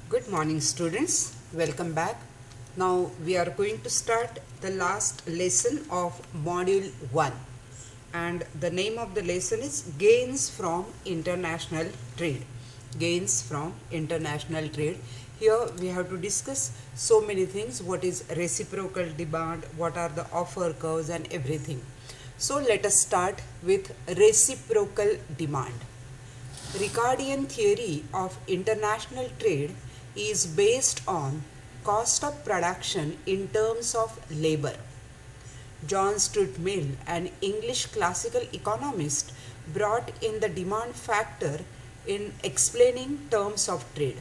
Good morning, students. Welcome back. Now we are going to start the last lesson of module 1, and the name of the lesson is Gains from International Trade. Gains from International Trade. Here we have to discuss so many things. What is reciprocal demand, what are the offer curves and everything. So let us start with reciprocal demand. Ricardian theory of international trade is based on cost of production in terms of labor. John Stuart Mill, an English classical economist, brought in the demand factor in explaining terms of trade.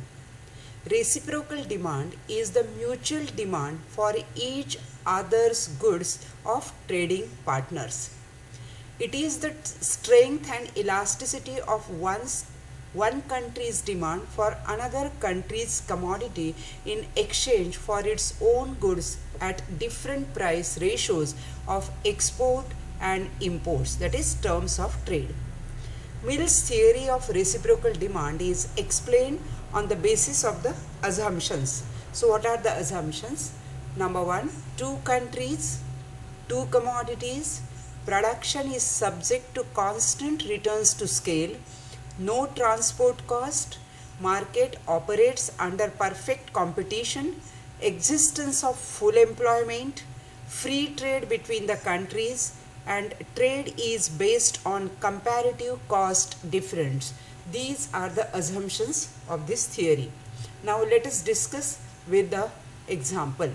Reciprocal demand is the mutual demand for each other's goods of trading partners. It is the strength and elasticity of one country's demand for another country's commodity in exchange for its own goods at different price ratios of export and imports, that is terms of trade. Mill's theory of reciprocal demand is explained on the basis of the assumptions. So what are the assumptions? Number 1, two countries, two commodities, production is subject to constant returns to scale, no transport cost, market operates under perfect competition, existence of full employment, free trade between the countries, and trade is based on comparative cost difference. These are the assumptions of this theory. Now let us discuss with the example.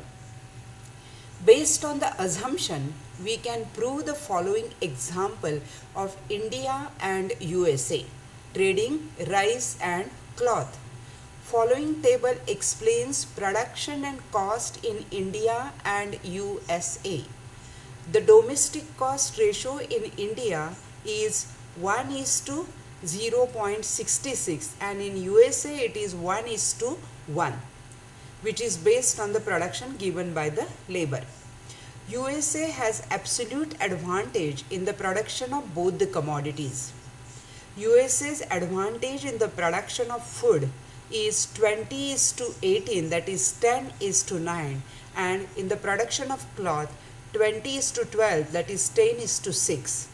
Based on the assumption, we can prove the following example of India and USA trading rice and cloth. Following table explains production and cost in India and USA. The domestic cost ratio in India is 1:0.66 and in USA it is 1:1, which is based on the production given by the labor. USA has absolute advantage in the production of both the commodities. USA's advantage in the production of food is 20:18, that is 10:9, and in the production of cloth 20:12, that is 10:6.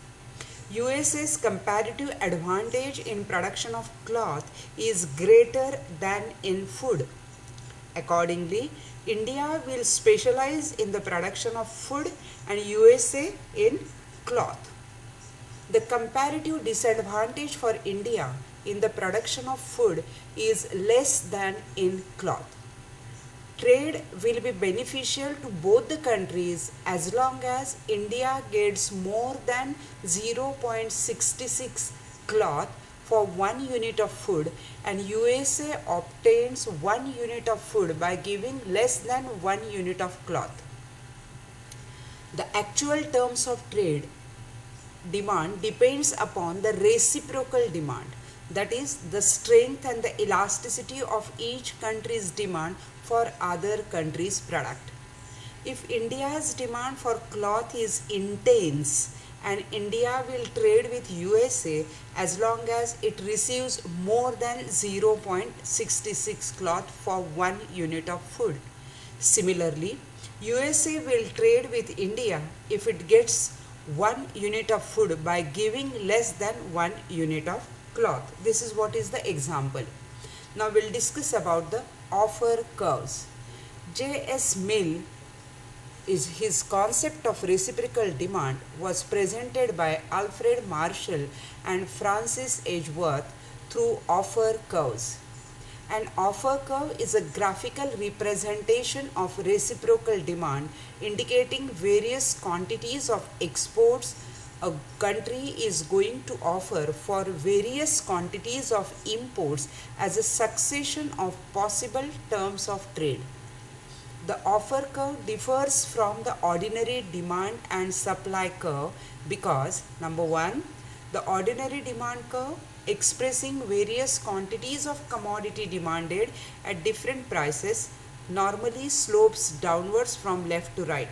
USA's comparative advantage in production of cloth is greater than in food. Accordingly, India will specialize in the production of food and USA in cloth. The comparative disadvantage for India in the production of food is less than in cloth. Trade will be beneficial to both the countries as long as India gets more than 0.66 cloth for 1 unit of food and USA obtains 1 unit of food by giving less than 1 unit of cloth. The actual terms of trade demand depends upon the reciprocal demand, that is the strength and the elasticity of each country's demand for other country's product. If India's demand for cloth is intense, and India will trade with USA as long as it receives more than 0.66 cloth for 1 unit of food. Similarly, USA will trade with India if it gets 1 unit of food by giving less than 1 unit of cloth. This is what is the example. Now we'll discuss about the offer curves. J.S. Mill his concept of reciprocal demand was presented by Alfred Marshall and Francis Edgeworth through offer curves. An offer curve is a graphical representation of reciprocal demand indicating various quantities of exports a country is going to offer for various quantities of imports as a succession of possible terms of trade. The offer curve differs from the ordinary demand and supply curve because number 1, the ordinary demand curve expressing various quantities of commodity demanded at different prices normally slopes downwards from left to right.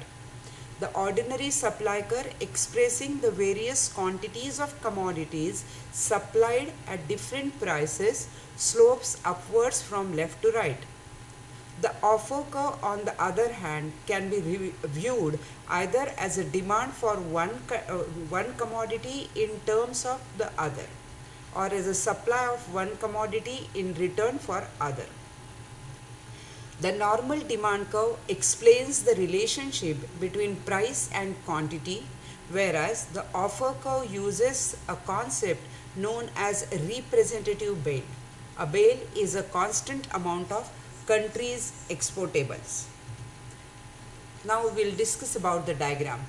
the ordinary supply curve expressing the various quantities of commodities supplied at different prices slopes upwards from left to right. The offer curve, on the other hand, can be viewed either as a demand for one commodity in terms of the other, or as a supply of one commodity in return for other. The normal demand curve explains the relationship between price and quantity, whereas the offer curve uses a concept known as representative bale. A bale is a constant amount of countries' exportables. Now we'll discuss about the diagram.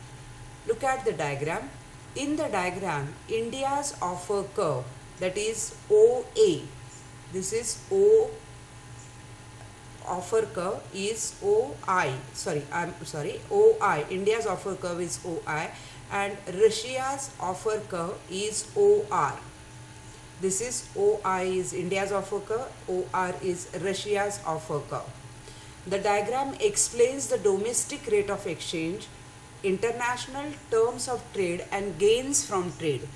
Look at the diagram. In the diagram, India's offer curve, that is OA, this is O offer curve is OI, India's offer curve is OI, and Russia's offer curve is OR. This is OI is India's offer curve, OR is Russia's offer curve. The diagram explains the domestic rate of exchange, international terms of trade and gains from trade.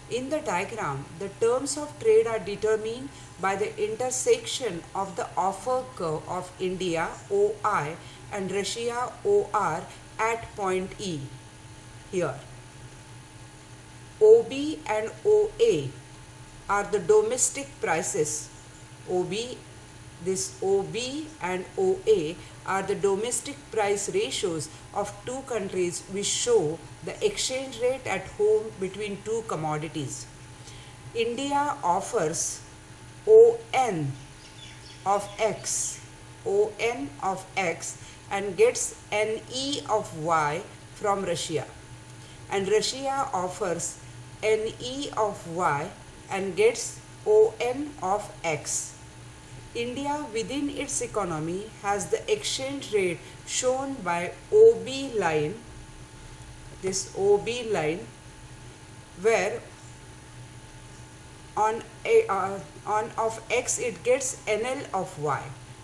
In the diagram, the terms of trade are determined by the intersection of the offer curve of India OI and Russia OR at point E. Here, OB and OA are the domestic prices. This OB and OA are the domestic price ratios of two countries which show the exchange rate at home between two commodities. India offers ON of X and gets NE of Y from Russia, and Russia offers NE of Y and gets ON of X. India within its economy has the exchange rate shown by OB line, this OB line, where on of X it gets NL of Y.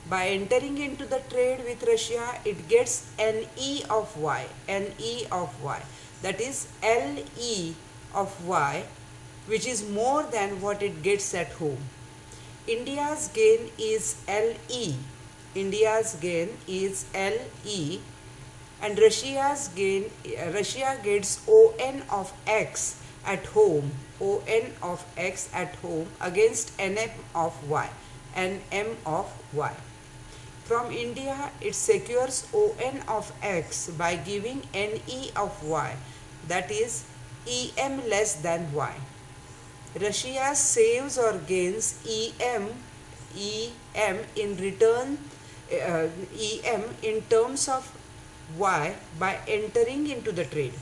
By entering into the trade with Russia, it gets NE of Y, that is LE of Y, which is more than what it gets at home. India's gain is LE, and Russia gets ON of X at home, against NM of Y. From India, it secures ON of X by giving NE of Y, that is EM less than Y. Russia saves or gains EM in return, EM in terms of Y by entering into the trade.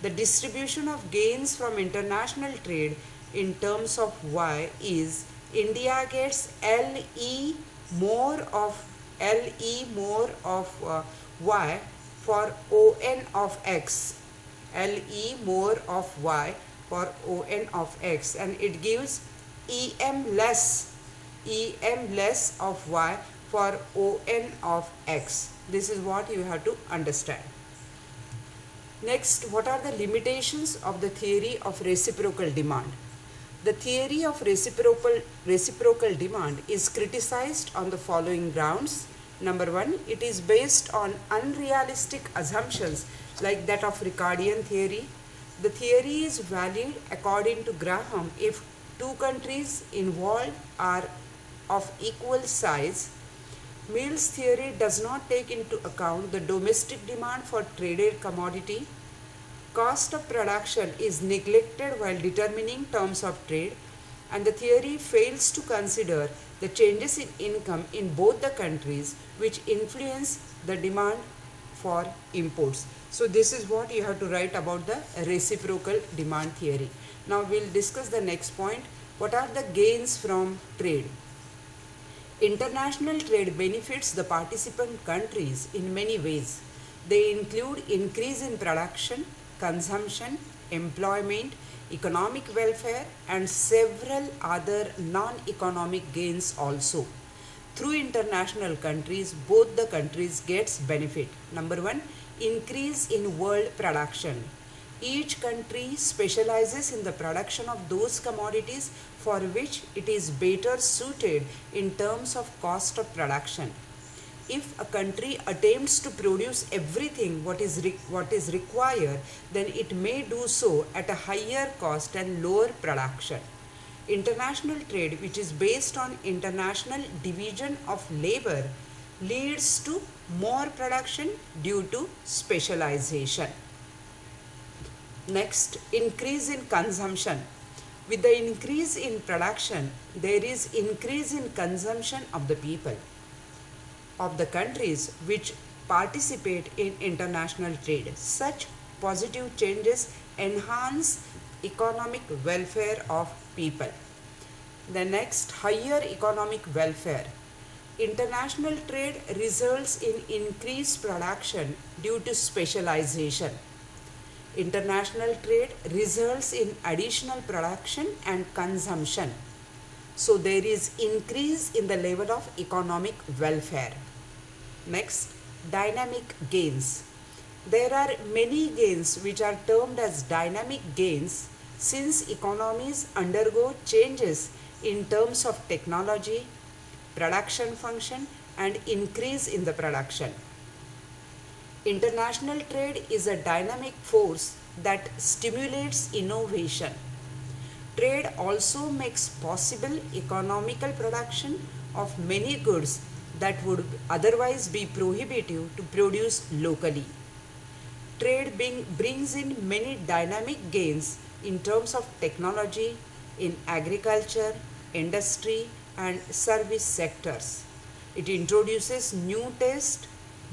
The distribution of gains from international trade in terms of Y is India gets LE more of Y for ON of X, LE more of Y for ON of X, and it gives EM less of Y for ON of X. This is what you have to understand. Next, what are the limitations of the theory of reciprocal demand? The theory of reciprocal demand is criticized on the following grounds. Number one, it is based on unrealistic assumptions like that of Ricardian theory. The theory is valid according to Graham if two countries involved are of equal size. Mill's theory does not take into account the domestic demand for traded commodity. Cost of production is neglected while determining terms of trade, and the theory fails to consider the changes in income in both the countries which influence the demand for imports. So this is what you have to write about the reciprocal demand theory. Now we'll discuss the next point. What are the gains from trade? International trade benefits the participant countries in many ways. They include increase in production, consumption, employment, economic welfare, and several other non-economic gains also. Through international countries, both the countries gets benefit. Number one, increase in world production. Each country specializes in the production of those commodities for which it is better suited in terms of cost of production. If a country attempts to produce everything what is required, then it may do so at a higher cost and lower production. International trade, which is based on international division of labor, leads to more production due to specialization. Next, increase in consumption. With the increase in production, there is increase in consumption of the people of the countries which participate in international trade. Such positive changes enhance economic welfare of people. The next, higher economic welfare. International trade results in increased production due to specialization. International trade results in additional production and consumption. So there is increase in the level of economic welfare. Next, dynamic gains. There are many gains which are termed as dynamic gains since economies undergo changes in terms of technology, production function and increase in the production. International trade is a dynamic force that stimulates innovation. Trade also makes possible economical production of many goods that would otherwise be prohibitive to produce locally. Trade brings in many dynamic gains in terms of technology, in agriculture, industry and service sectors. It introduces new tastes,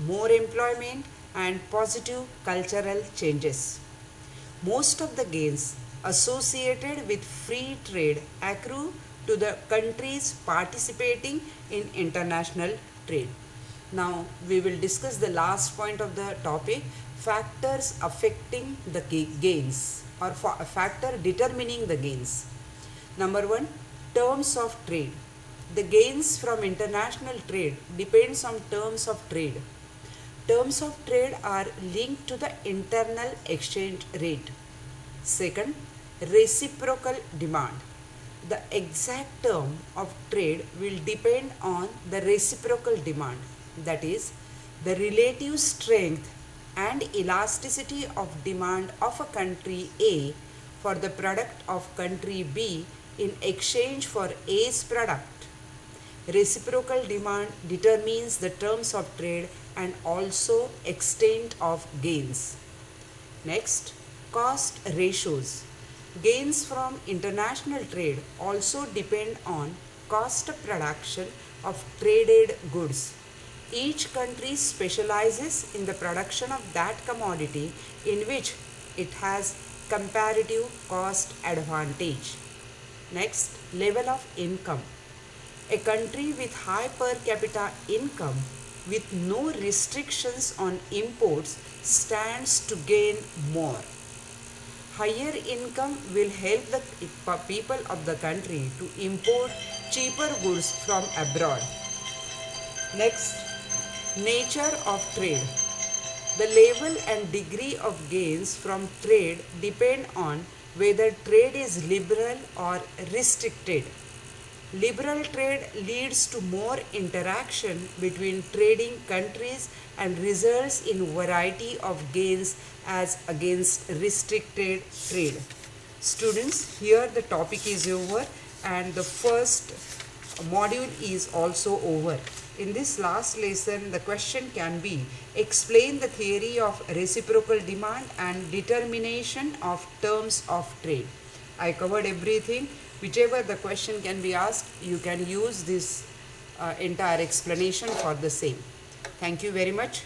more employment and positive cultural changes. Most of the gains associated with free trade accrue to the countries participating in international trade. Now we will discuss the last point of the topic, factors affecting the gains or a factor determining the gains. Number 1, terms of trade. The gains from international trade depends on terms of trade. Terms of trade are linked to the internal exchange rate. Second, reciprocal demand. The exact term of trade will depend on the reciprocal demand, that is, the relative strength and elasticity of demand of a country A for the product of country B in exchange for A's product. Reciprocal demand determines the terms of trade and also extent of gains. Next, cost ratios. Gains from international trade also depend on cost of production of traded goods. Each country specializes in the production of that commodity in which it has comparative cost advantage. Next, level of income. A country with high per capita income with no restrictions on imports stands to gain more. Higher income will help the people of the country to import cheaper goods from abroad. Next, nature of trade. The level and degree of gains from trade depend on whether trade is liberal or restricted. Liberal trade leads to more interaction between trading countries and results in variety of gains as against restricted trade. Students, here the topic is over and the first module is also over. In this last lesson, the question can be, explain the theory of reciprocal demand and determination of terms of trade. I covered everything. Whichever the question can be asked, you can use this entire explanation for the same. Thank you very much.